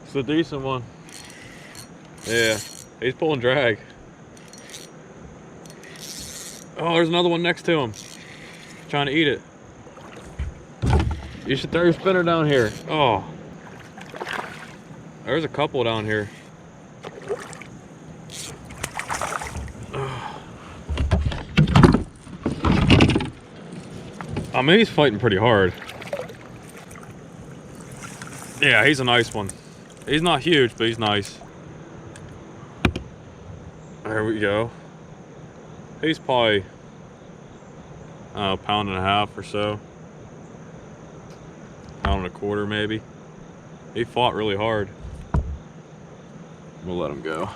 It's a decent one. Yeah, he's pulling drag. Oh, there's another one next to him. Trying to eat it. You should throw your spinner down here. Oh. There's a couple down here. I mean, he's fighting pretty hard. Yeah, he's a nice one. He's not huge, but he's nice. There we go. He's probably a pound and a half or so. Pound and a quarter maybe. He fought really hard. We'll let him go.